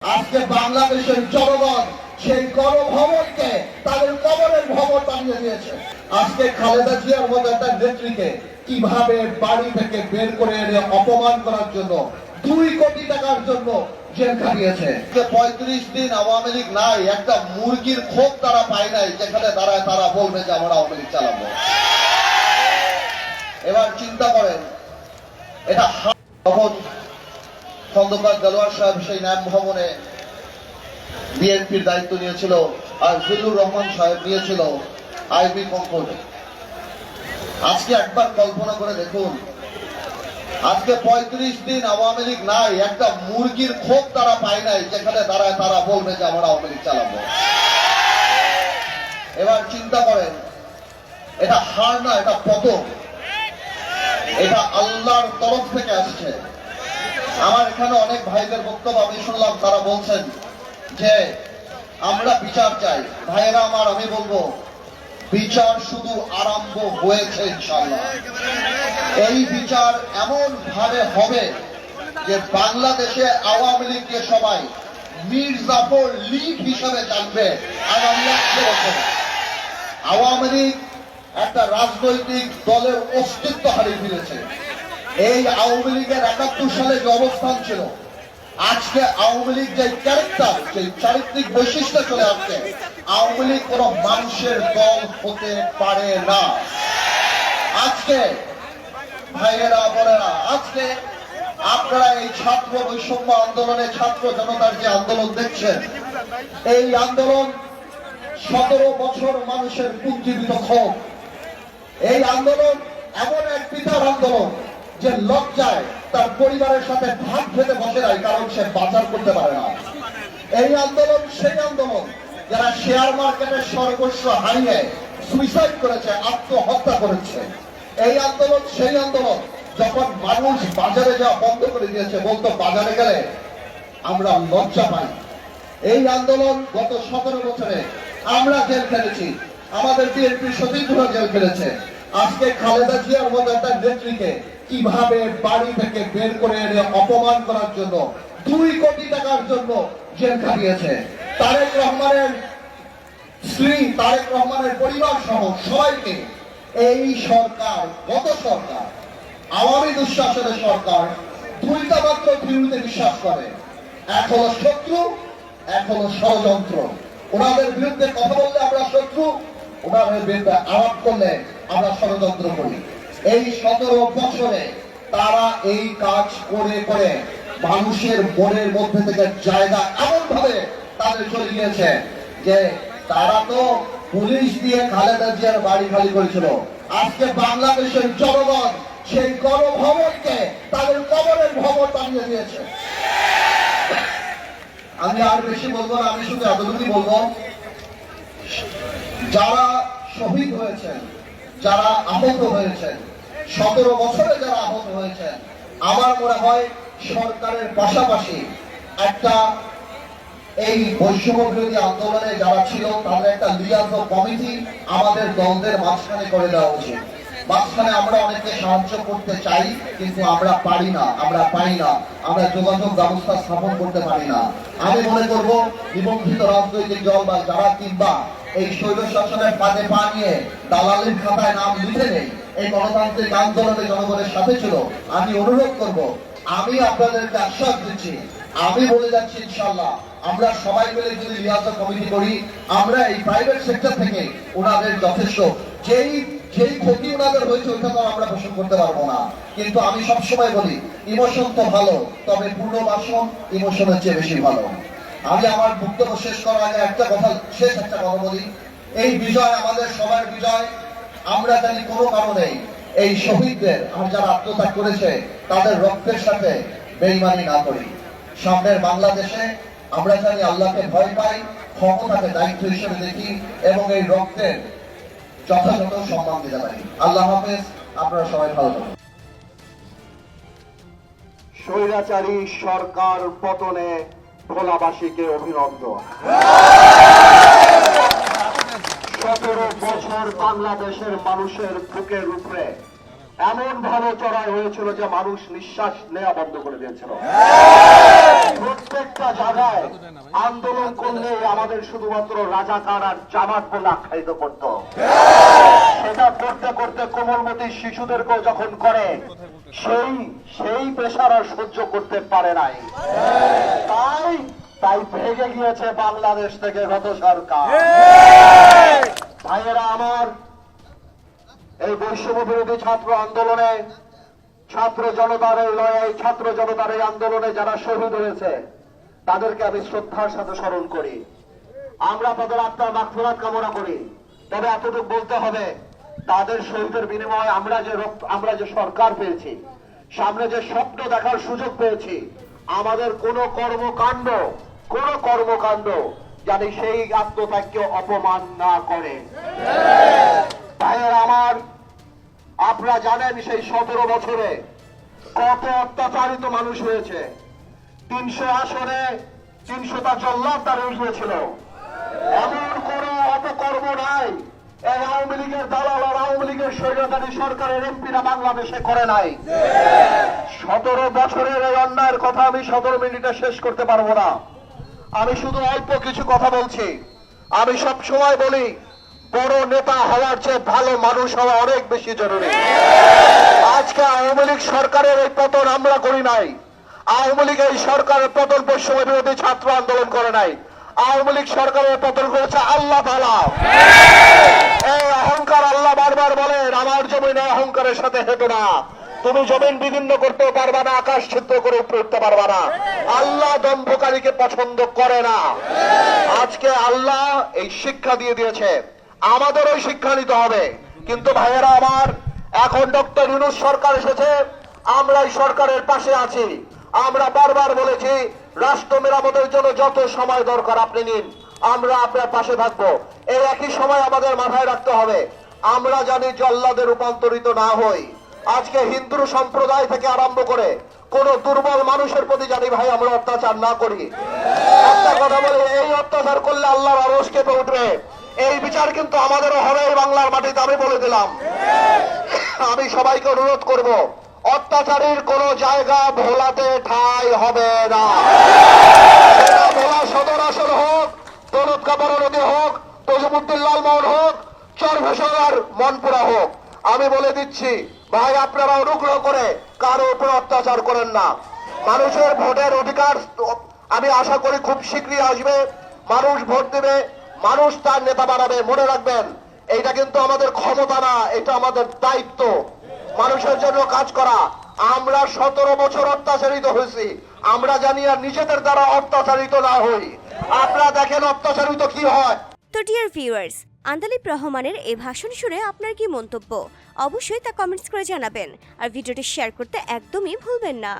আজকে বাংলাদেশের জনগণ সেই গণভবনকে তাদের কবরের ভবন বানিয়ে দিয়েছে। আজকে খালেদা জিয়ার মতো একটা নেত্রীকে কিভাবে বাড়ি থেকে বের করে এনে অপমান করার জন্য 2 কোটি টাকার জন্য জেল খাটিয়েছে। 35 দিন আওয়ামী লীগ নাই, একটা মুরগির খোপ তারা পায় নাই যেখানে দাঁড়ায় তারা বলবে যে আমরা আওয়ামী লীগ চালাবো। এবার চিন্তা করেন, এটা তখন খন্দকার দেলোয়ার সাহেব সেই ন্যাম ভবনে বিএনপির দায়িত্ব নিয়েছিল, আর জিল্লুর রহমান সাহেব নিয়েছিল আইবি কম্পোনে। আজকে একবার কল্পনা করে দেখুন, আজকে 35 দিন আওয়ামী লীগ নাই, একটা মুরগির খোপ তারা পায় নাই যেখানে দাঁড়ায় তারা বলবে যে আমরা আওয়ামী লীগ চালাবো। এবার চিন্তা করেন, এটা হার না, এটা পতন। এটা আল্লাহর তরফ থেকে আসছে। আমার এখানে অনেক ভাইদের বক্তব্য আমি শুনলাম, তারা বলছেন যে আমরা বিচার চাই। ভাইয়েরা আমার, আমি বলবো বিচার শুধু আরম্ভ হয়েছে ইনশাআল্লাহ। এই বিচার এমন ভাবে হবে যে বাংলাদেশে আওয়ামী লীগকে সবাই মীর জাফর লীগ হিসেবে জানবে আগামী 1 বছর। আওয়ামী লীগ একটা রাজনৈতিক দলের অস্তিত্ব হারিয়ে ফেলেছে। এই আওয়ামী লীগের 71 সালে যে অবস্থান ছিল, আজকে আওয়ামী লীগ যে ক্যারেক্টার, সেই চারিত্রিক বৈশিষ্ট্য চলে আসছে। আওয়ামী লীগ কোন মানুষের দল হতে পারে না। আজকে ভাইয়েরা বোনেরা, আজকে আপনারা এই ছাত্র বৈষম্য আন্দোলনে ছাত্র জনতার যে আন্দোলন দেখছেন, এই আন্দোলন 17 বছর মানুষের পুঞ্জীবিত ক্ষোভ। এই আন্দোলন এমন এক পিতার আন্দোলন যে লজ্জায় তার পরিবারের সাথে ভাত খেতে বসে নাই, কারণ সে বাজার করতে পারে না। এই আন্দোলন সেই আন্দোলন যারা শেয়ার মার্কেটের সর্বস্ব হারিয়ে সুইসাইড করেছে, আত্মহত্যা করেছে। এই আন্দোলন সেই আন্দোলন যখন মানুষ বাজারে যাওয়া বন্ধ করে দিয়েছে, বলতো বাজারে গেলে আমরা লজ্জা পাই। এই আন্দোলন গত 17 বছরে আমরা জেল খেলেছি, আমাদের বিএনপির সচিবরা জেল খেলেছে। আজকে খালেদা জিয়ার মতো একটা নেত্রীকে কিভাবে বাড়ি থেকে বের করে এনে অপমান করার জন্য 2 কোটি টাকার জন্য জেল খাটিয়েছে। তারেক রহমানের স্ত্রী, তারেক রহমানের পরিবার সহ সবাইকে এই সরকার, গত সরকার, আওয়ামী দুঃশাসনের সরকার 2টা মাত্র থিওরিতে বিশ্বাস করে। এক হলো শত্রু, এক হলো ষড়যন্ত্র। ওনাদের বিরুদ্ধে কথা বললে আমরা শত্রু, ওনাদের বিরুদ্ধে আলাপ করলে আমরা ষড়যন্ত্র করি। এই 17 বছরে তারা এই কাজ করে করে মানুষের মনের মধ্যে থেকে জায়গা এমন ভাবে তাদের চলে গিয়েছে যে তারা তো পুলিশ দিয়ে খালেদা জিয়ার বাড়ি খালি করেছিল। আজকে বাংলাদেশের জনগণ সেই গণভবনকে তাদের কবরের ভবন বানিয়ে দিয়েছে। আমি আর বেশি বলবো না, আমি শুধু এতটুকুই বলবো, যারা শহীদ হয়েছেন, যারা আহত হয়েছেন, 17 বছরে যারা আহত হয়েছেন, আমার মনে হয় সরকারের পাশাপাশি একটা এই বৈষম্য বিরোধী আন্দোলনে যারা ছিল তাদের একটা লিয়াজত কমিটি আমাদের দলদের মাঝখানে করে দেওয়া উচিত। মাঝখানে আমরা অনেকে সাহায্য করতে চাই, কিন্তু আমরা পারি না, আমরা পাই না, আমরা যোগাযোগ ব্যবস্থা স্থাপন করতে পারি না। আমি মনে করব নিবন্ধিত রাজনৈতিক দল বা যারা কিংবা এই স্বৈর শাসনের ফাঁদে পা নিয়ে দালালির খাতায় নাম লিখে নেই, এই গণতান্ত্রিক আন্দোলনে জনগণের সাথে ছিল, আমি অনুরোধ করব, আমি আপনাদেরকে আশ্বাস দিচ্ছি, আমি বলে যাচ্ছি ইনশাআল্লাহ আমরা সবাই মিলে যদি লিয়াজত কমিটি করি, আমরা এই প্রাইভেট সেক্টর থেকে ওনাদের যথেষ্ট যেই ক্ষতি ওনাদের হয়েছে ওইটা তো আমরা পোষণ করতে পারবো না। কিন্তু আমি সবসময় বলি, ইমোশন তো ভালো, তবে পুনর্বাসন ইমোশনের চেয়ে বেশি ভালো। আমি আমার বক্তব্য শেষ করার আগে একটা কথা বলি, এই বিজয় আমাদের সবার বিজয়। আমরা জানি কোনো কারণে এই শহীদদের আর যারা আত্মত্যাগ করেছে তাদের রক্তের সাথে বেইমানি না করি। সামনের বাংলাদেশে আমরা জানি আল্লাহকে ভয় পাই, ক্ষমতাকে দায়িত্ব হিসেবে দেখি এবং এই রক্তের যথাযথ সম্মান দিতে পারি। আল্লাহ হাফেজ, আপনারা সবাই ভালো থাকুন। স্বৈরাচারী সরকার পতনে ভোলাবাসীকে অভিনন্দন। 17 বছর বাংলাদেশের মানুষের বুকের উপরে এমন ভাবে চড়াই হয়েছিল যে মানুষ নিঃশ্বাস নেওয়া বন্ধ করে দিয়েছিল। প্রত্যেকটা জায়গায় আন্দোলন করলে আমাদের শুধুমাত্র রাজাকার আর জামাত বলে আখ্যায়িত করত। সেটা করতে করতে কোমলমতি শিশুদেরকেও যখন করে সেই প্রেসার আর সহ্য করতে পারে নাই। তাই ভেঙে গিয়েছে বাংলাদেশ থেকে গত সরকার। ভাইয়েরা আমার, এই বৈষম্য বিরোধী ছাত্র আন্দোলনে ছাত্র জনতার এই লড়াই, ছাত্র জনতার এই আন্দোলনে যারা শহীদ হয়েছে তাদেরকে আমি শ্রদ্ধার সাথে স্মরণ করি। আমরা তাদের আত্মার মাগফিরাত কামনা করি। তবে এতটুকু বলতে হবে, তাদের শহীদের বিনিময়ে আমরা যে সরকার পেয়েছি, সামনে যে স্বপ্ন দেখার সুযোগ পেয়েছি, আমাদের কোনো কর্মকাণ্ড যাতে সেই আত্মত্যাগকে অপমান না করে। ভাইয়ের আমার, আপনারা জানেন সেই 17 বছরে কত অত্যাচারিত মানুষ হয়েছে। 300 আসনে 300টা জল্লাদ তারা উঠিয়েছিল। এমন কোন অপকর্ম নাই এই আওয়ামী লীগের দালাল আর আওয়ামী লীগের স্বৈরাচারী সরকারের এমপিরা বাংলাদেশে করে নাই। 17 বছরের এই অন্যায়ের কথা আমি 17 মিনিটে শেষ করতে পারবো না। আমি শুধু অল্প কিছু কথা বলছি। আমি সব সময় বলি, বড় নেতা হওয়ার চেয়ে ভালো মানুষ হওয়া অনেক বেশি জরুরি। আজকে আওয়ামী লীগ সরকারের এই পতন আমরা করি নাই। আওয়ামী লীগ এই সরকারের পতন বৈষম্য বিরোধী ছাত্র আন্দোলন করে নাই। আওয়ামী লীগ সরকারের পতন করেছে আল্লাহ তাআলা। এই অহংকার, আল্লাহ বারবার বলেন, আমার জমিনে অহংকারের সাথে হেঁটো না। তুমি জমিন বিভিন্ন করতে পারবা না, আকাশ ছিদ্র করে উপরে উঠতে পারবা না। আল্লাহ দম্ভকারীকে পছন্দ করে না। আজকে আল্লাহ এই শিক্ষা দিয়ে দিয়েছে, আমাদেরও শিক্ষা নিতে হবে। কিন্তু ভাইয়েরা আমার, এখন ডক্টর ইউনূস সরকার এসেছে, আমরা এই সরকারের পাশে আছি। আমরা বারবার বলেছি, রাষ্ট্র মেরামতের জন্য যত সময় দরকার আপনি নিন, আমরা আপনার পাশে থাকবো। এই একই সময় আমাদের মাথায় রাখতে হবে, আমরা জানি জল্লাদে রূপান্তরিত না হই। আজকে হিন্দু সম্প্রদায় থেকে আরম্ভ করে কোন দুর্বল মানুষের প্রতি জানি ভাই আমরা অত্যাচার না করি। একটা কথা বলে, এই অত্যাচার করলে আল্লাহর আরশ কেঁপে উঠবে। এই বিচার কিন্তু আমাদেরও হবে এই বাংলার মাটিতে, আমি বলে দিলাম। আমি সবাইকে অনুরোধ করব, অত্যাচারীর কোন জায়গা ভোলাতে ঠাঁই হবে না। সেটা ভোলা সদর আসন হোক, দৌলতকাপড় নদী হোক, তজিমুদ্দিন লালমোহন হোক, চরভেশন আর মনপুরা হোক, আমি বলে দিচ্ছি ভাই, আপনারা অনুগ্রহ করে কারো উপর অত্যাচার করেন না। মানুষের ভোটের অধিকার আমি আশা করি খুব শীঘ্রই আসবে। মানুষ ভোট দেবে, মানুষ তার নেতা বানাবে। মনে রাখবেন, এইটা কিন্তু আমাদের ক্ষমতা না, এটা আমাদের দায়িত্ব মানুষের জন্য কাজ করা। আমরা 17 বছর অত্যাচারিত হয়েছি, আমরা জানি আর নিজেদের দ্বারা অত্যাচারিত না হই। আপনারা দেখেন অত্যাচারিত কি হয়। তো ডিয়ার ভিউয়ার্স, আন্দালিব রহমানের এই ভাষণ শুনে আপনার কি মন্তব্য? অবশ্যই তা কমেন্টস করে জানাবেন, আর ভিডিওটি শেয়ার করতে একদমই ভুলবেন না।